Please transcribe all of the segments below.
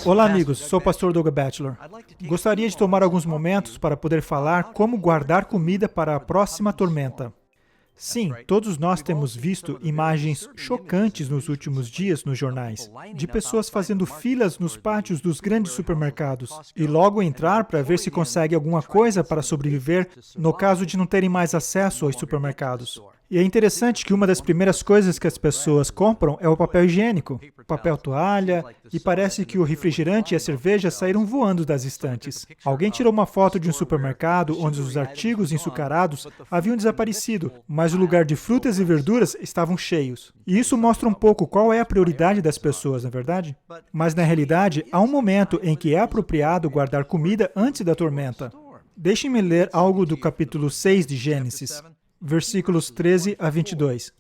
Olá, amigos. Sou o pastor Doug Batchelor. Gostaria de tomar alguns momentos para poder falar como guardar comida para a próxima tormenta. Sim, todos nós temos visto imagens chocantes nos últimos dias nos jornais, de pessoas fazendo filas nos pátios dos grandes supermercados e logo entrar para ver se consegue alguma coisa para sobreviver no caso de não terem mais acesso aos supermercados. E é interessante que uma das primeiras coisas que as pessoas compram é o papel higiênico, papel toalha, e parece que o refrigerante e a cerveja saíram voando das estantes. Alguém tirou uma foto de um supermercado onde os artigos ençucarados haviam desaparecido, mas o lugar de frutas e verduras estavam cheios. E isso mostra um pouco qual é a prioridade das pessoas, não é verdade? Mas na realidade, há um momento em que é apropriado guardar comida antes da tormenta. Deixem-me ler algo do capítulo 6 de Gênesis. Versículos 13 a 22.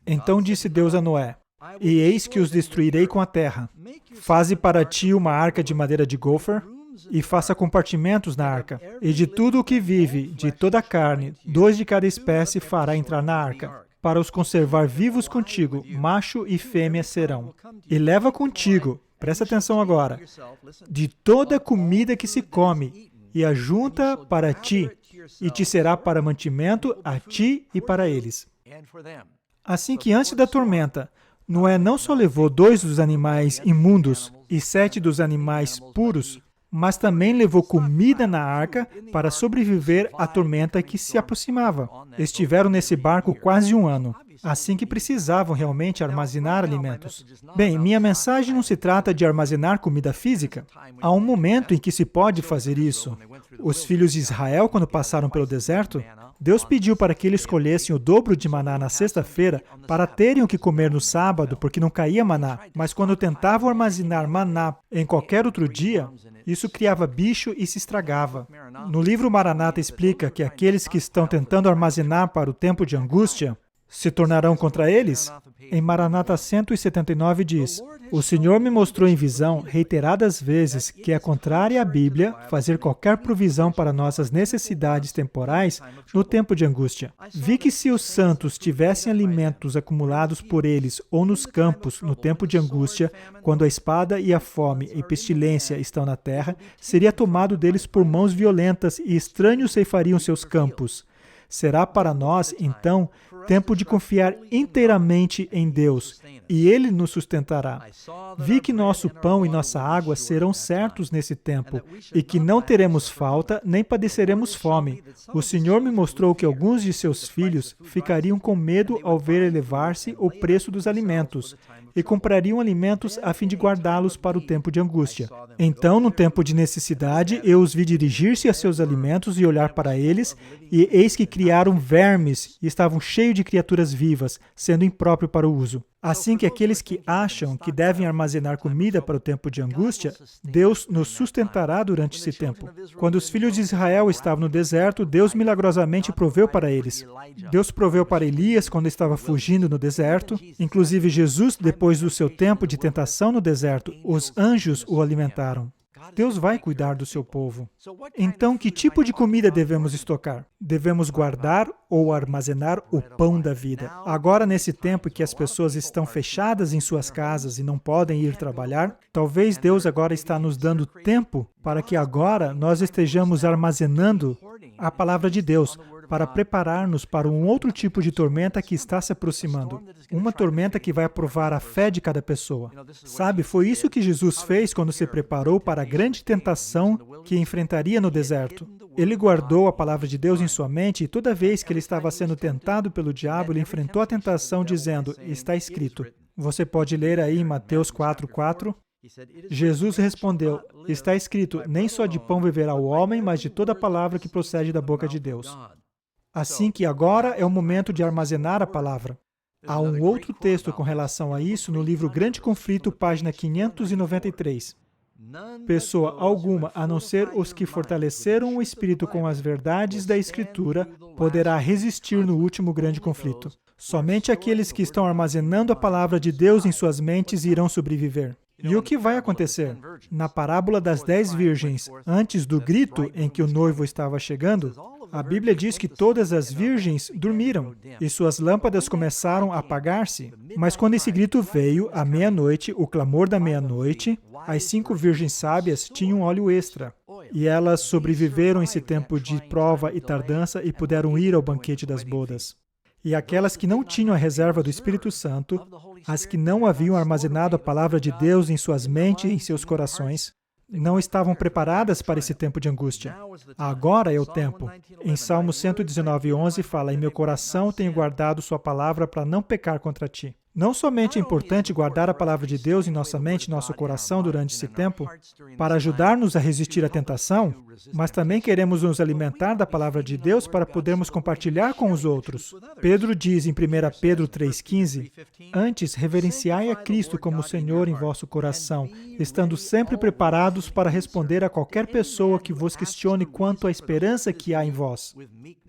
Então disse Deus a Noé: E eis que os destruirei com a terra. Faze para ti uma arca de madeira de gofer, e faça compartimentos na arca. E de tudo o que vive, de toda a carne, 2 de cada espécie fará entrar na arca, para os conservar vivos contigo, macho e fêmea serão. E leva contigo, presta atenção agora, de toda a comida que se come, e ajunta para ti, e te será para mantimento a ti e para eles. Assim que antes da tormenta, Noé não só levou 2 dos animais imundos e 7 dos animais puros, mas também levou comida na arca para sobreviver à tormenta que se aproximava. Estiveram nesse barco quase 1 ano, assim que precisavam realmente armazenar alimentos. Bem, minha mensagem não se trata de armazenar comida física. Há um momento em que se pode fazer isso. Os filhos de Israel, quando passaram pelo deserto, Deus pediu para que eles colhessem o dobro de maná na sexta-feira para terem o que comer no sábado, porque não caía maná. Mas quando tentavam armazenar maná em qualquer outro dia, isso criava bicho e se estragava. No livro Maranata explica que aqueles que estão tentando armazenar para o tempo de angústia se tornarão contra eles? Em Maranata 179 diz: O Senhor me mostrou em visão reiteradas vezes que é contrária à Bíblia fazer qualquer provisão para nossas necessidades temporais no tempo de angústia. Vi que se os santos tivessem alimentos acumulados por eles ou nos campos no tempo de angústia, quando a espada e a fome e pestilência estão na terra, seria tomado deles por mãos violentas e estranhos ceifariam seus campos. Será para nós, então, tempo de confiar inteiramente em Deus, e Ele nos sustentará. Vi que nosso pão e nossa água serão certos nesse tempo, e que não teremos falta, nem padeceremos fome. O Senhor me mostrou que alguns de seus filhos ficariam com medo ao ver elevar-se o preço dos alimentos, e comprariam alimentos a fim de guardá-los para o tempo de angústia. Então, no tempo de necessidade, eu os vi dirigir-se a seus alimentos e olhar para eles, e eis que criaram vermes e estavam cheios de criaturas vivas, sendo impróprio para o uso. Assim que aqueles que acham que devem armazenar comida para o tempo de angústia, Deus nos sustentará durante esse tempo. Quando os filhos de Israel estavam no deserto, Deus milagrosamente proveu para eles. Deus proveu para Elias quando estava fugindo no deserto. Inclusive Jesus, depois do seu tempo de tentação no deserto, os anjos o alimentaram. Deus vai cuidar do seu povo. Então, que tipo de comida devemos estocar? Devemos guardar ou armazenar o pão da vida. Agora, nesse tempo que as pessoas estão fechadas em suas casas e não podem ir trabalhar, talvez Deus agora está nos dando tempo para que agora nós estejamos armazenando a palavra de Deus, para preparar-nos para um outro tipo de tormenta que está se aproximando. Uma tormenta que vai provar a fé de cada pessoa. Sabe, foi isso que Jesus fez quando se preparou para a grande tentação que enfrentaria no deserto. Ele guardou a palavra de Deus em sua mente e toda vez que ele estava sendo tentado pelo diabo, ele enfrentou a tentação dizendo: está escrito. Você pode ler aí em Mateus 4:4. Jesus respondeu: está escrito, nem só de pão viverá o homem, mas de toda palavra que procede da boca de Deus. Assim que agora é o momento de armazenar a palavra. Há um outro texto com relação a isso no livro Grande Conflito, página 593. Pessoa alguma, a não ser os que fortaleceram o espírito com as verdades da Escritura, poderá resistir no último grande conflito. Somente aqueles que estão armazenando a palavra de Deus em suas mentes irão sobreviver. E o que vai acontecer? Na parábola das 10 virgens, antes do grito em que o noivo estava chegando, A Bíblia diz que todas as virgens dormiram e suas lâmpadas começaram a apagar-se. Mas quando esse grito veio, à meia-noite, o clamor da meia-noite, as 5 virgens sábias tinham óleo extra. E elas sobreviveram esse tempo de prova e tardança e puderam ir ao banquete das bodas. E aquelas que não tinham a reserva do Espírito Santo, as que não haviam armazenado a palavra de Deus em suas mentes e em seus corações, não estavam preparadas para esse tempo de angústia. Agora é o tempo. Em Salmo 119:11 fala: "Em meu coração tenho guardado sua palavra para não pecar contra ti." Não somente é importante guardar a palavra de Deus em nossa mente e nosso coração durante esse tempo, para ajudar-nos a resistir à tentação, mas também queremos nos alimentar da palavra de Deus para podermos compartilhar com os outros. Pedro diz em 1 Pedro 3,15, "Antes, reverenciai a Cristo como Senhor em vosso coração, estando sempre preparados para responder a qualquer pessoa que vos questione quanto à esperança que há em vós."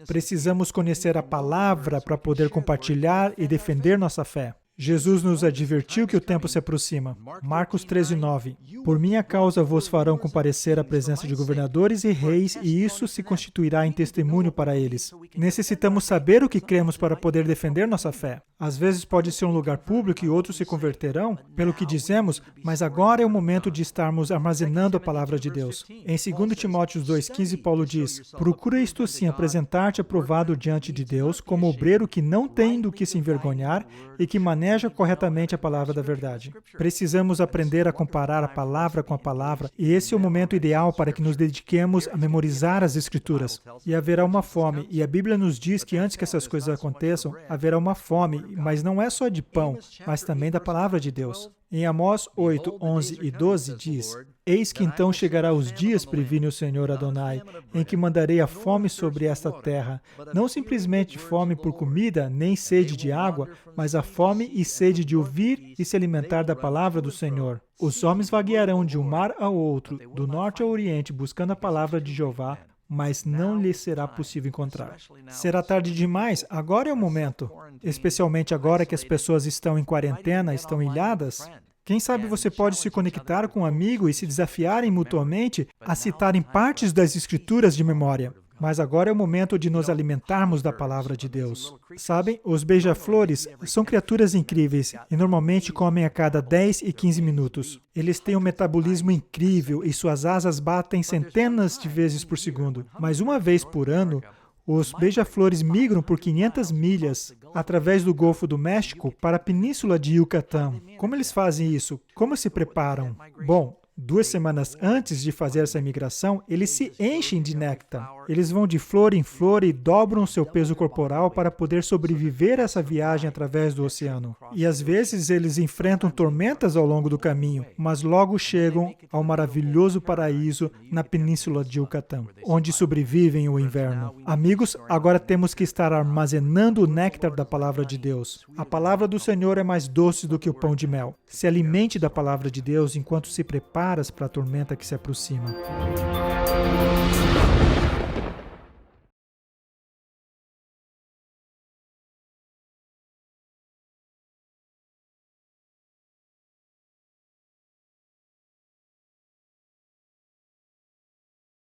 Precisamos conhecer a palavra para poder compartilhar e defender nossa fé. Jesus nos advertiu que o tempo se aproxima. Marcos 13:9. "Por minha causa vos farão comparecer à presença de governadores e reis, e isso se constituirá em testemunho para eles." Necessitamos saber o que cremos para poder defender nossa fé. Às vezes pode ser um lugar público e outros se converterão pelo que dizemos, mas agora é o momento de estarmos armazenando a palavra de Deus. Em 2 Timóteo 2,15, Paulo diz: "Procura isto sim, apresentar-te aprovado diante de Deus, como obreiro que não tem do que se envergonhar e que maneja corretamente a palavra da verdade." Precisamos aprender a comparar a palavra com a palavra, e esse é o momento ideal para que nos dediquemos a memorizar as Escrituras. E haverá uma fome, e a Bíblia nos diz que antes que essas coisas aconteçam, haverá uma fome, mas não é só de pão, mas também da palavra de Deus. Em Amós 8, 11 e 12 diz: "Eis que então chegará os dias, previne o Senhor Adonai, em que mandarei a fome sobre esta terra, não simplesmente fome por comida, nem sede de água, mas a fome e sede de ouvir e se alimentar da palavra do Senhor. Os homens vaguearão de um mar ao outro, do norte ao oriente, buscando a palavra de Jeová, mas não lhes será possível encontrar." Será tarde demais, agora é o momento. Especialmente agora que as pessoas estão em quarentena, estão ilhadas. Quem sabe você pode se conectar com um amigo e se desafiarem mutuamente a citarem partes das Escrituras de memória. Mas agora é o momento de nos alimentarmos da palavra de Deus. Sabem, os beija-flores são criaturas incríveis e normalmente comem a cada 10 e 15 minutos. Eles têm um metabolismo incrível e suas asas batem centenas de vezes por segundo. Mas uma vez por ano, os beija-flores migram por 500 milhas através do Golfo do México para a Península de Yucatán. Como eles fazem isso? Como se preparam? Bom, 2 semanas antes de fazer essa migração, eles se enchem de néctar. Eles vão de flor em flor e dobram seu peso corporal para poder sobreviver a essa viagem através do oceano. E às vezes eles enfrentam tormentas ao longo do caminho, mas logo chegam ao maravilhoso paraíso na Península de Yucatán, onde sobrevivem o inverno. Amigos, agora temos que estar armazenando o néctar da palavra de Deus. A palavra do Senhor é mais doce do que o pão de mel. Se alimente da palavra de Deus enquanto se prepara para a tormenta que se aproxima.